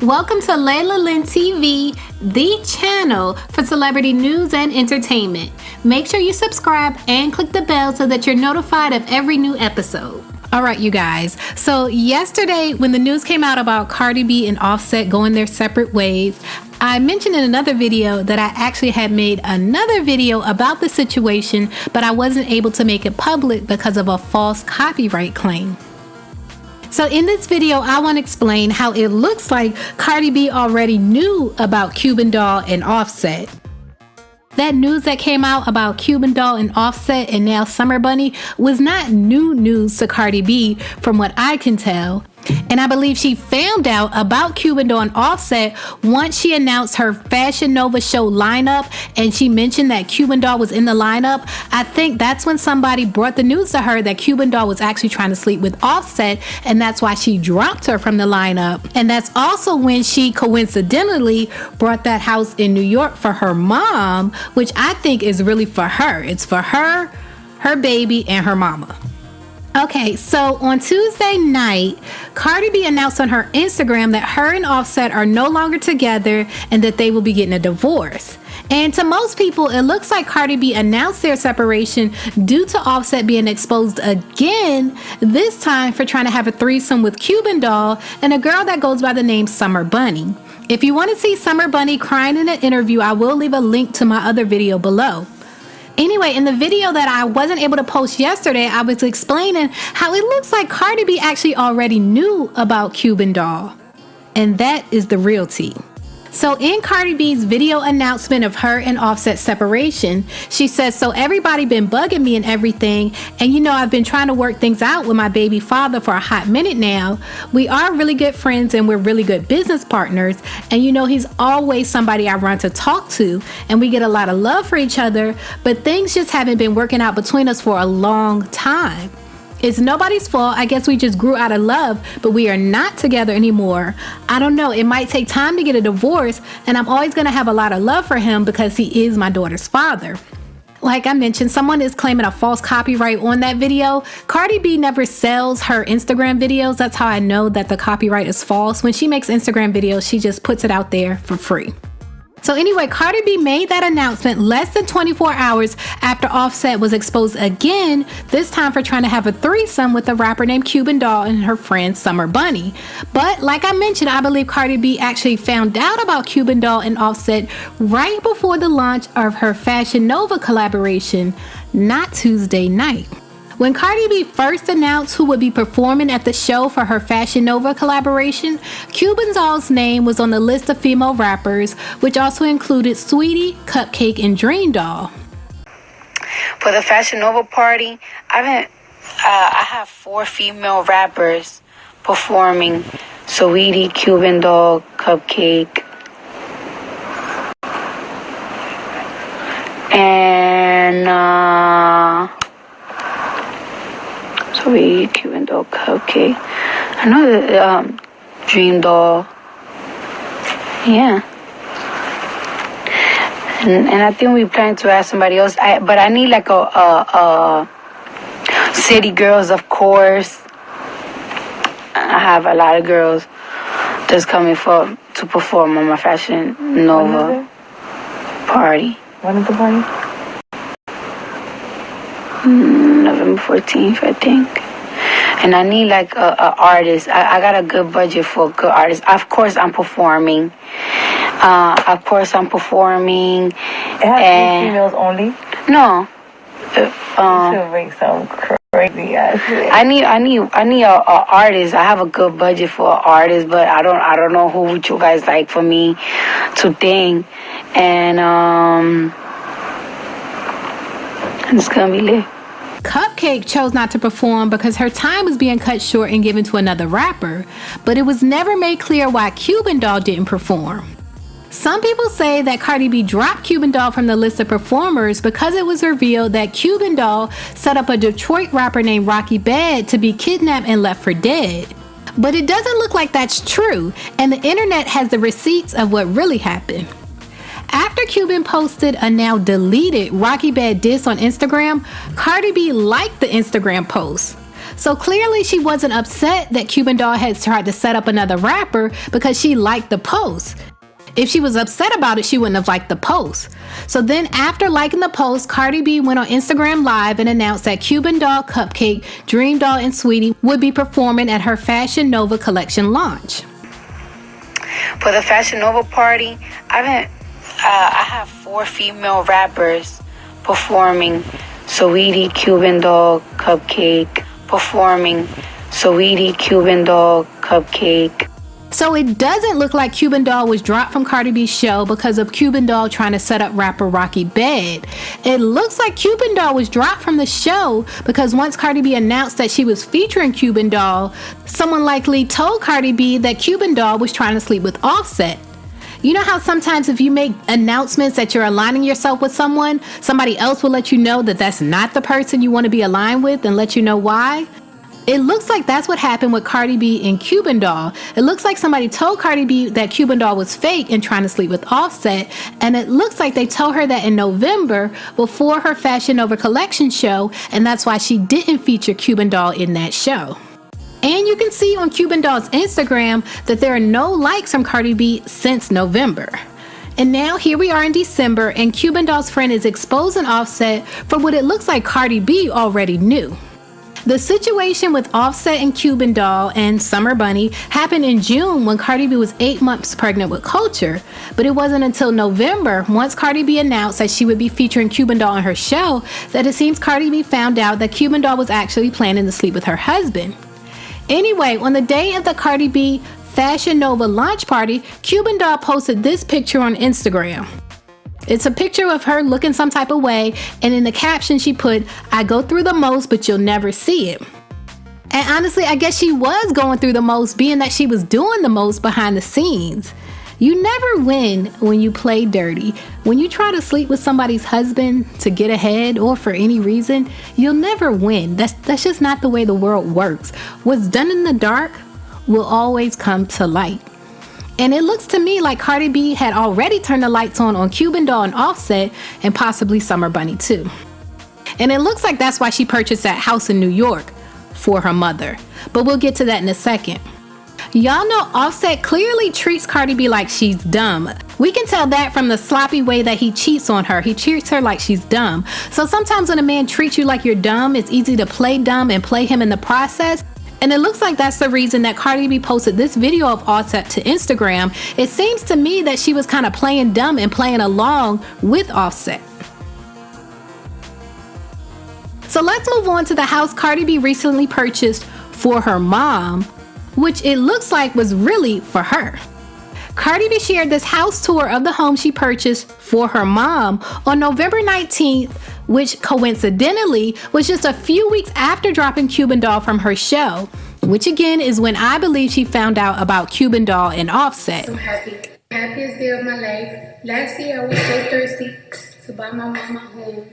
Welcome to Layla Lynn TV, the channel for celebrity news and entertainment. Make sure you subscribe and click the bell so that you're notified of every new episode. All right, you guys. So yesterday, when the news came out about Cardi B and Offset going their separate ways, I mentioned in another video that I actually had made another video about the situation, but I wasn't able to make it public because of a false copyright claim. So in this video, I want to explain how it looks like Cardi B already knew about Cuban Doll and Offset. That news that came out about Cuban Doll and Offset and now Summer Bunny was not new news to Cardi B from what I can tell. And I believe she found out about Cuban Doll and Offset once she announced her Fashion Nova show lineup and she mentioned that Cuban Doll was in the lineup. I think that's when somebody brought the news to her that Cuban Doll was actually trying to sleep with Offset, and that's why she dropped her from the lineup. And that's also when she coincidentally brought that house in New York for her mom, which I think is really for her. It's for her, her baby, and her mama. Okay, so on Tuesday night, Cardi B announced on her Instagram that her and Offset are no longer together and that they will be getting a divorce. And to most people, it looks like Cardi B announced their separation due to Offset being exposed again, this time for trying to have a threesome with Cuban Doll and a girl that goes by the name Summer Bunny. If you want to see Summer Bunny crying in an interview, I will leave a link to my other video below. Anyway, in the video that I wasn't able to post yesterday, I was explaining how it looks like Cardi B actually already knew about Cuban Doll. And that is the real tea. So in Cardi B's video announcement of her and Offset's separation, she says, "So everybody been bugging me and everything, and you know I've been trying to work things out with my baby father for a hot minute now. We are really good friends and we're really good business partners, and you know he's always somebody I run to talk to, and we get a lot of love for each other, but things just haven't been working out between us for a long time. It's nobody's fault. I guess we just grew out of love, but we are not together anymore. I don't know. It might take time to get a divorce, and I'm always going to have a lot of love for him because he is my daughter's father." Like I mentioned, someone is claiming a false copyright on that video. Cardi B never sells her Instagram videos. That's how I know that the copyright is false. When she makes Instagram videos, she just puts it out there for free. So anyway, Cardi B made that announcement less than 24 hours after Offset was exposed again, this time for trying to have a threesome with a rapper named Cuban Doll and her friend Summer Bunny. But like I mentioned, I believe Cardi B actually found out about Cuban Doll and Offset right before the launch of her Fashion Nova collaboration, not Tuesday night. When Cardi B first announced who would be performing at the show for her Fashion Nova collaboration, Cuban Doll's name was on the list of female rappers, which also included Sweetie, Cupcake, and Dream Doll. For the Fashion Nova party, I have 4 female rappers performing: Sweetie, Cuban Doll, Cupcake, and Sweetie, Cuban Doll, Cupcake. I know that Dream Doll. Yeah. And I think we plan to ask somebody else. But I need like a City Girls, of course. I have a lot of girls that's coming to perform on my Fashion Nova party. When is the party? November 14th, I think. And I need like a artist. I got a good budget for a good artist. Of course, I'm performing. It has females only? No. You should make some crazy ass shit. I need a artist. I have a good budget for an artist, but I don't know who would you guys like for me to think. And it's gonna be lit. Cupcake chose not to perform because her time was being cut short and given to another rapper, but it was never made clear why Cuban Doll didn't perform. Some people say that Cardi B dropped Cuban Doll from the list of performers because it was revealed that Cuban Doll set up a Detroit rapper named Rocky Bad to be kidnapped and left for dead. But it doesn't look like that's true, and the internet has the receipts of what really happened. After Cuban posted a now deleted Rocky Bad diss on Instagram, Cardi B liked the Instagram post. So clearly she wasn't upset that Cuban Doll had tried to set up another rapper because she liked the post. If she was upset about it, she wouldn't have liked the post. So then after liking the post, Cardi B went on Instagram Live and announced that Cuban Doll, Cupcake, Dream Doll, and Sweetie would be performing at her Fashion Nova collection launch. For the Fashion Nova party, I have 4 female rappers performing. Sweetie, Cuban Doll, Cupcake, performing. Sweetie, Cuban Doll, Cupcake. So it doesn't look like Cuban Doll was dropped from Cardi B's show because of Cuban Doll trying to set up rapper Rocky Bed. It looks like Cuban Doll was dropped from the show because once Cardi B announced that she was featuring Cuban Doll, someone likely told Cardi B that Cuban Doll was trying to sleep with Offset. You know how sometimes if you make announcements that you're aligning yourself with someone, somebody else will let you know that that's not the person you want to be aligned with and let you know why? It looks like that's what happened with Cardi B and Cuban Doll. It looks like somebody told Cardi B that Cuban Doll was fake and trying to sleep with Offset, and it looks like they told her that in November before her Fashion Nova collection show, and that's why she didn't feature Cuban Doll in that show. And you can see on Cuban Doll's Instagram that there are no likes from Cardi B since November. And now here we are in December, and Cuban Doll's friend is exposing Offset for what it looks like Cardi B already knew. The situation with Offset and Cuban Doll and Summer Bunny happened in June when Cardi B was 8 months pregnant with Kulture, but it wasn't until November, once Cardi B announced that she would be featuring Cuban Doll on her show, that it seems Cardi B found out that Cuban Doll was actually planning to sleep with her husband. Anyway, on the day of the Cardi B Fashion Nova launch party, Cuban Doll posted this picture on Instagram. It's a picture of her looking some type of way, and in the caption she put, "I go through the most, but you'll never see it." And honestly, I guess she was going through the most, being that she was doing the most behind the scenes. You never win when you play dirty. When you try to sleep with somebody's husband to get ahead or for any reason, you'll never win. That's just not the way the world works. What's done in the dark will always come to light. And it looks to me like Cardi B had already turned the lights on Cuban Doll and Offset, and possibly Summer Bunny too. And it looks like that's why she purchased that house in New York for her mother. But we'll get to that in a second. Y'all know Offset clearly treats Cardi B like she's dumb. We can tell that from the sloppy way that he cheats on her. He treats her like she's dumb. So sometimes when a man treats you like you're dumb, it's easy to play dumb and play him in the process. And it looks like that's the reason that Cardi B posted this video of Offset to Instagram. It seems to me that she was kind of playing dumb and playing along with Offset. So let's move on to the house Cardi B recently purchased for her mom, which it looks like was really for her. Cardi B shared this house tour of the home she purchased for her mom on November 19th, which coincidentally was just a few weeks after dropping Cuban Doll from her show, which again is when I believe she found out about Cuban Doll and Offset. So happy. Happiest day of my life. Last year I was so thirsty to buy my mama a home,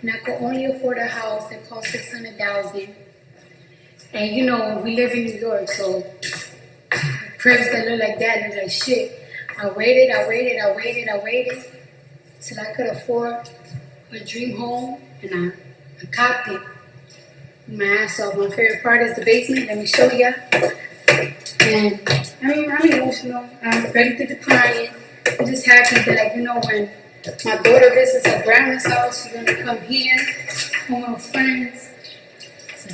and I could only afford a house that cost $600,000. And you know, we live in New York, so cribs that look like that look like shit. I waited till I could afford a dream home, and I copped it. My ass off. My favorite part is the basement. Let me show ya. And I'm emotional. I'm ready to cry. I'm just happy that, like, you know, when my daughter visits her grandma's house, she's gonna come here, home with friends. So,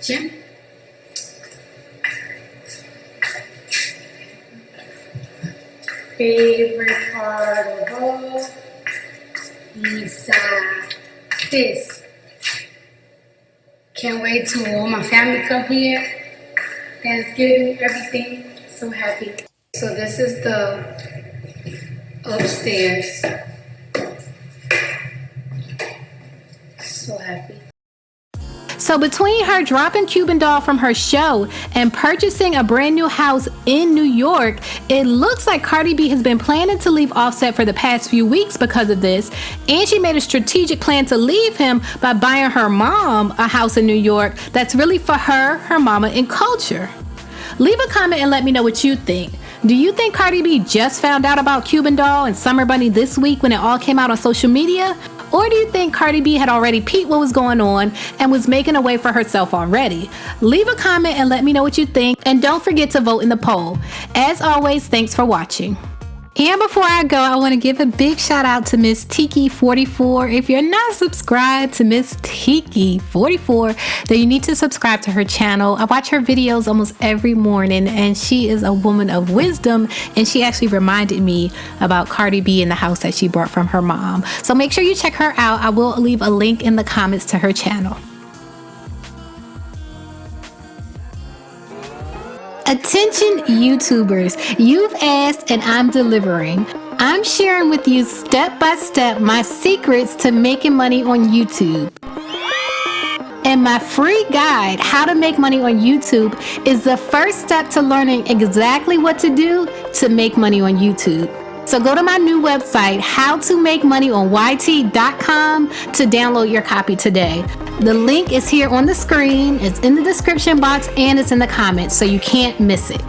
Jim. Favorite part of all is this. Can't wait till all my family come here. Thanksgiving, everything. So happy. So this is the upstairs. So happy. So between her dropping Cuban Doll from her show and purchasing a brand new house in New York, it looks like Cardi B has been planning to leave Offset for the past few weeks because of this, and she made a strategic plan to leave him by buying her mom a house in New York that's really for her, her mama, and Kulture. Leave a comment and let me know what you think. Do you think Cardi B just found out about Cuban Doll and Summer Bunny this week when it all came out on social media? Or do you think Cardi B had already peeped what was going on and was making a way for herself already? Leave a comment and let me know what you think, and don't forget to vote in the poll. As always, thanks for watching. And before I go, I want to give a big shout out to Miss Tiki44. If you're not subscribed to Miss Tiki44, then you need to subscribe to her channel. I watch her videos almost every morning, and she is a woman of wisdom, and she actually reminded me about Cardi B in the house that she brought from her mom. So make sure you check her out. I will leave a link in the comments to her channel. Attention YouTubers, you've asked and I'm delivering. I'm sharing with you step by step my secrets to making money on YouTube. And my free guide, How to Make Money on YouTube, is the first step to learning exactly what to do to make money on YouTube. So go to my new website, howtomakemoneyonyt.com, to download your copy today. The link is here on the screen, it's in the description box, and it's in the comments, so you can't miss it.